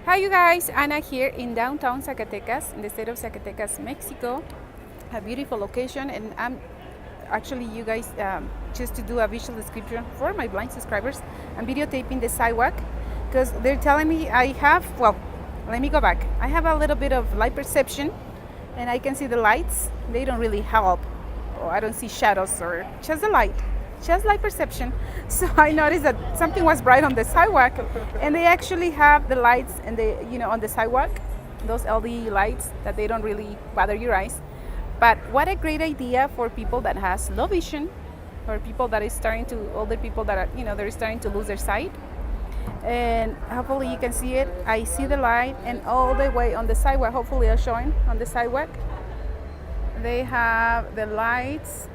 Hi you guys, Anna here in downtown Zacatecas, in the state of Zacatecas, Mexico. A beautiful location, and I'm actually, you guys, just to do a visual description for my blind subscribers, I'm videotaping the sidewalk because they're telling me I have, well, let me go back. I have a little bit of light perception and I can see the lights. They don't really help. Oh, I don't see shadows or just the light. Just light perception. So I noticed that something was bright on the sidewalk, and they actually have the lights and on the sidewalk, those LED lights that they don't really bother your eyes. But what a great idea for people that has low vision, or people that is starting to, older people that are, they're starting to lose their sight. And hopefully you can see it. I see the light, and all the way on the sidewalk, hopefully I'm showing on the sidewalk, they have the lights.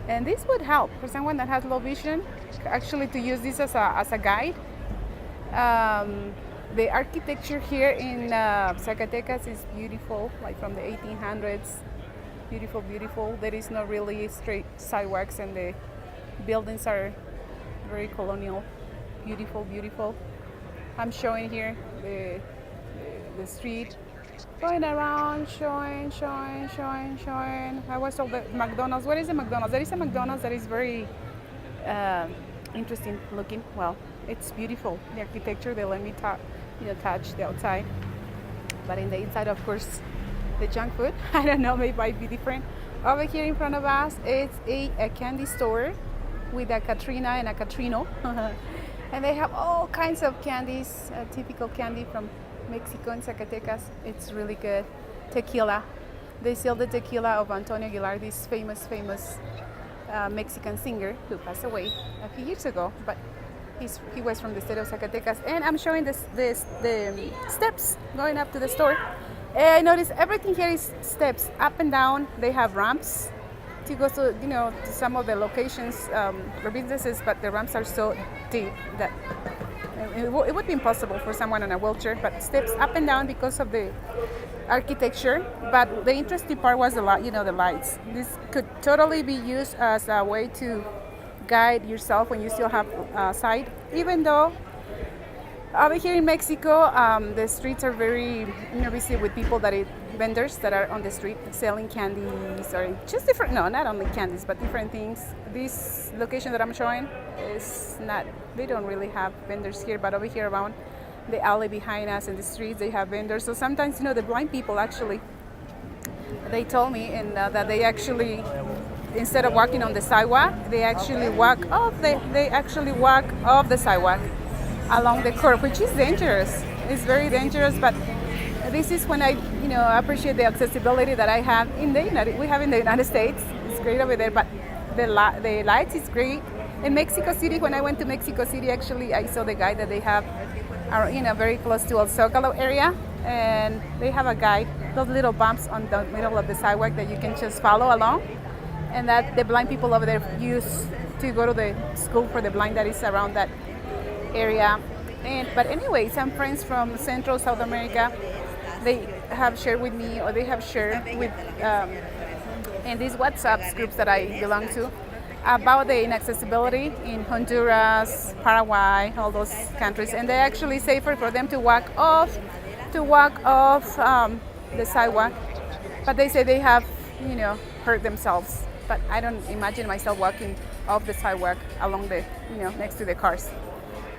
And this would help for someone that has low vision, actually, to use this as a guide. The architecture here in Zacatecas is beautiful, like from the 1800s. Beautiful, beautiful. There is no really straight sidewalks, and the buildings are very colonial. Beautiful, beautiful. I'm showing here the street. Going around, showing. I was told that McDonald's. What is a McDonald's? There is a McDonald's that is very interesting looking. Well, it's beautiful. The architecture, they let me touch the outside. But in the inside, of course, the junk food, I don't know, maybe might be different. Over here in front of us, it's a candy store with a Katrina and a Katrino. And they have all kinds of candies, typical candy from Mexico and Zacatecas. It's really good. Tequila. They sell the tequila of Antonio Aguilar, this famous Mexican singer who passed away a few years ago. But he was from the state of Zacatecas. And I'm showing the steps going up to the store. And I notice everything here is steps up and down. They have ramps to go to, to some of the locations or businesses, but the ramps are so deep that it would be impossible for someone on a wheelchair, but steps up and down because of the architecture. But the interesting part was the lights. This could totally be used as a way to guide yourself when you still have sight. Even though over here in Mexico, the streets are very busy with people vendors that are on the street selling candies, or just different, no, not only candies, but different things. This location that I'm showing is not, they don't really have vendors here, but over here around the alley behind us in the streets, they have vendors. So sometimes, the blind people actually, they told me that they actually, instead of walking on the sidewalk, they actually walk off the sidewalk along the curb, which is dangerous. It's very dangerous, but this is when I, appreciate the accessibility that I have in the United States. It's great over there, but the lights is great. In Mexico City, when I went to Mexico City, actually, I saw the guide that they have, very close to El Zocalo area, and they have a guide, those little bumps on the middle of the sidewalk that you can just follow along, and that the blind people over there use to go to the school for the blind that is around that area. But anyway, some friends from Central South America, they have shared with me, or they have shared with in these WhatsApp groups that I belong to, about the inaccessibility in Honduras, Paraguay, all those countries, and they actually safer for them to walk off the sidewalk. But they say they have, hurt themselves. But I don't imagine myself walking off the sidewalk along the, next to the cars.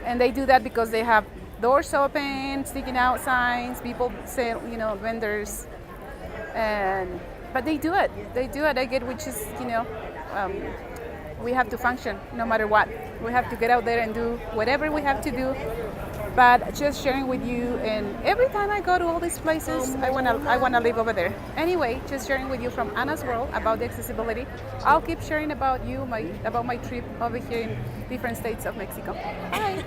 And they do that because they have doors open, sticking out signs, people sell, vendors, but they do it. I get, which is, we have to function no matter what. We have to get out there and do whatever we have to do. But just sharing with you, and every time I go to all these places, I wanna live over there. Anyway, just sharing with you from Anna's world about the accessibility. I'll keep sharing about my trip over here in different states of Mexico. Bye.